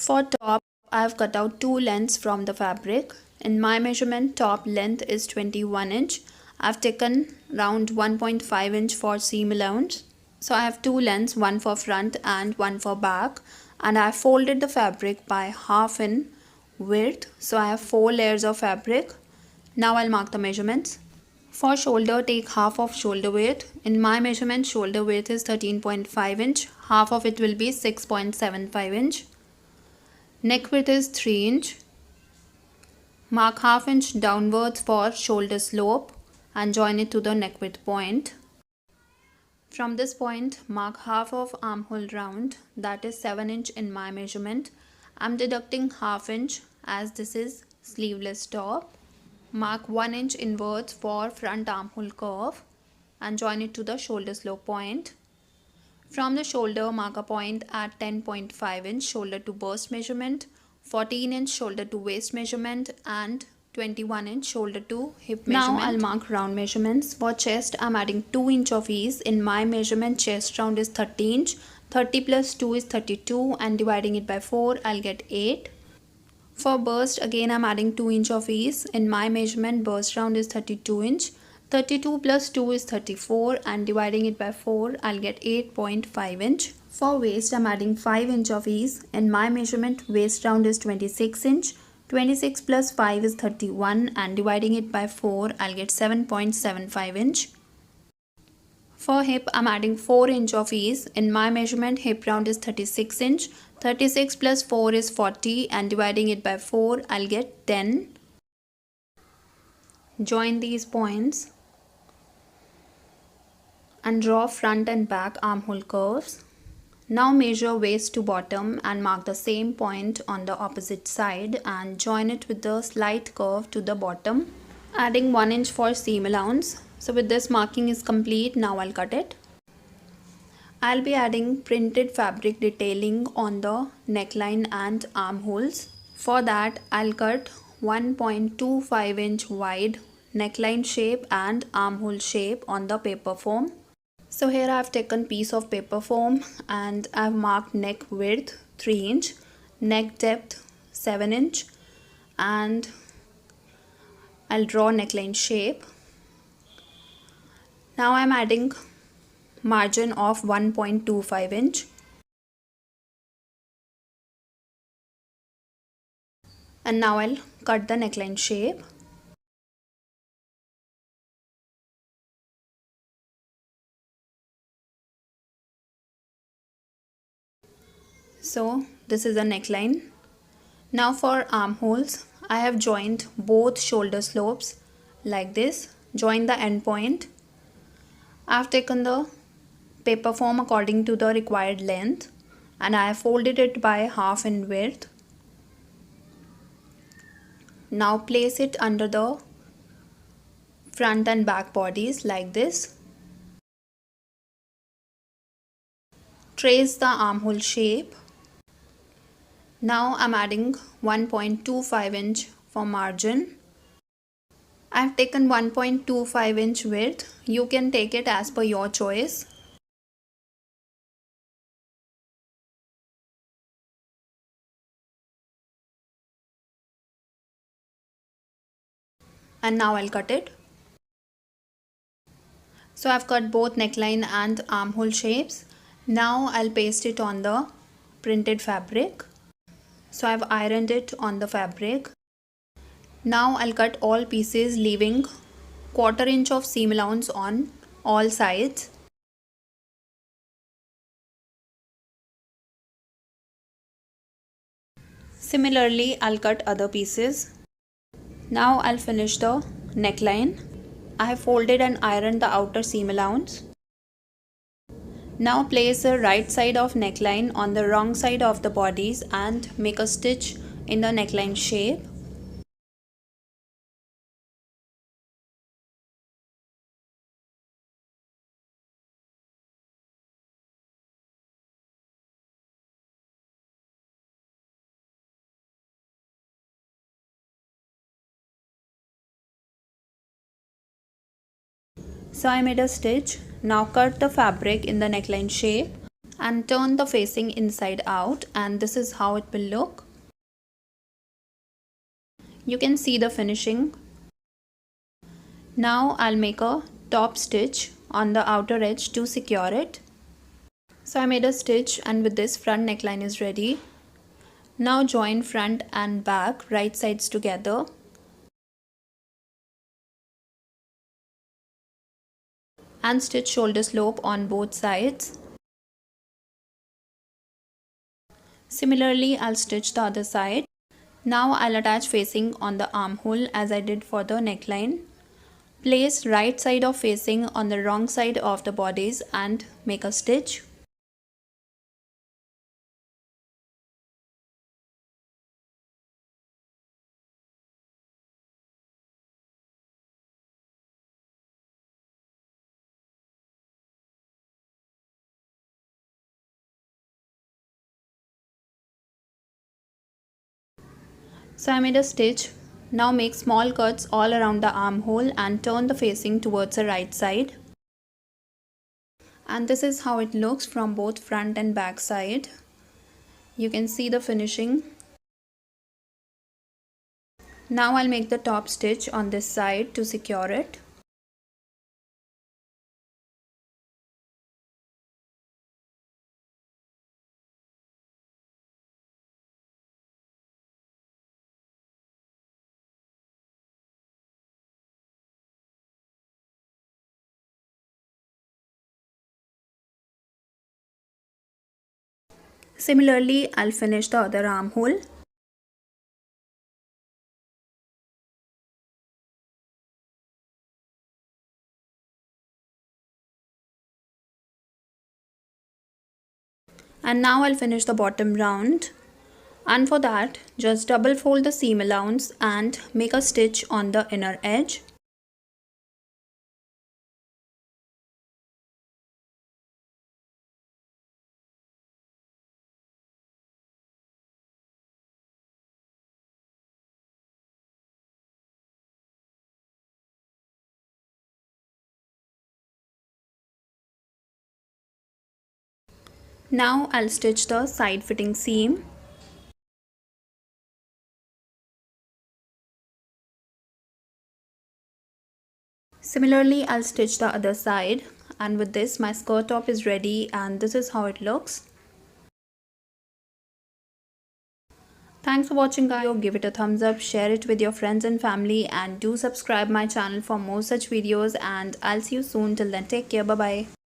For top, I have cut out two lengths from the fabric. In my measurement, top length is 21 inch. I've taken round 1.5 inch for seam allowance. So I have two lengths, one for front and one for back, and I folded the fabric by half in width. So I have 4 layers of fabric. Now I'll mark the measurements. For shoulder, take half of shoulder width. In my measurement, shoulder width is 13.5 inch. Half of it will be 6.75 inch. Neck width is 3 inch. Mark half inch downwards for shoulder slope and join it to the neck width point. From this point, mark half of armhole round, that is 7 inch in my measurement. I'm deducting half inch as this is sleeveless top. Mark 1 inch inwards for front armhole curve and join it to the shoulder slope point. From the shoulder, mark a point at 10.5 inch shoulder to bust measurement, 14 inch shoulder to waist measurement and 21 inch shoulder to hip measurement. Now I'll mark round measurements. For chest, I'm adding 2 inch of ease. In my measurement, chest round is 30 inch. 30 plus 2 is 32 and dividing it by 4, I'll get 8. For bust, again I'm adding 2 inch of ease. In my measurement, bust round is 32 inch. 32 plus 2 is 34 and dividing it by 4, I'll get 8.5 inch. For waist, I'm adding 5 inch of ease. In my measurement, waist round is 26 inch. 26 plus 5 is 31 and dividing it by 4, I'll get 7.75 inch. For hip, I'm adding 4 inch of ease. In my measurement, hip round is 36 inch. 36 plus 4 is 40 and dividing it by 4, I'll get 10. Join these points and draw front and back armhole curves. Now measure waist to bottom and mark the same point on the opposite side and join it with the slight curve to the bottom, adding 1 inch for seam allowance. So with this marking is complete, now I'll cut it. I'll be adding printed fabric detailing on the neckline and armholes. For that, I'll cut 1.25 inch wide neckline shape and armhole shape on the paper foam. So here I have taken piece of paper foam and I have marked neck width 3 inch, neck depth 7 inch and I'll draw neckline shape. Now I am adding margin of 1.25 inch and now I'll cut the neckline shape. So this is a neckline. Now for armholes, I have joined both shoulder slopes like this. Join the end point. I have taken the paper foam according to the required length and I have folded it by half in width. Now place it under the front and back bodies like this. Trace the armhole shape. Now I'm adding 1.25 inch for margin. I've taken 1.25 inch width. You can take it as per your choice. And now I'll cut it. So I've cut both neckline and armhole shapes. Now I'll paste it on the printed fabric. So I've ironed it on the fabric. Now I'll cut all pieces leaving 1/4 inch of seam allowance on all sides. Similarly, I'll cut other pieces. Now I'll finish the neckline. I have folded and ironed the outer seam allowance. Now place the right side of neckline on the wrong side of the bodies and make a stitch in the neckline shape. So I made a stitch. Now cut the fabric in the neckline shape and turn the facing inside out, and this is how it will look. You can see the finishing. Now I'll make a top stitch on the outer edge to secure it. So I made a stitch, and with this front neckline is ready. Now join front and back right sides together. And stitch shoulder slope on both sides. Similarly, I'll stitch the other side. Now I'll attach facing on the armhole as I did for the neckline. Place right side of facing on the wrong side of the bodice and make a stitch. So I made a stitch. Now make small cuts all around the armhole and turn the facing towards the right side. And this is how it looks from both front and back side. You can see the finishing. Now I'll make the top stitch on this side to secure it. Similarly, I'll finish the other armhole. And now I'll finish the bottom round. And for that, just double fold the seam allowance and make a stitch on the inner edge. Now I'll stitch the side fitting seam. Similarly, I'll stitch the other side, and with this my skirt top is ready, and this is how it looks. Thanks for watching guys. Give it a thumbs up, share it with your friends and family, and do subscribe my channel for more such videos, and I'll see you soon. Till then, take care. Bye bye.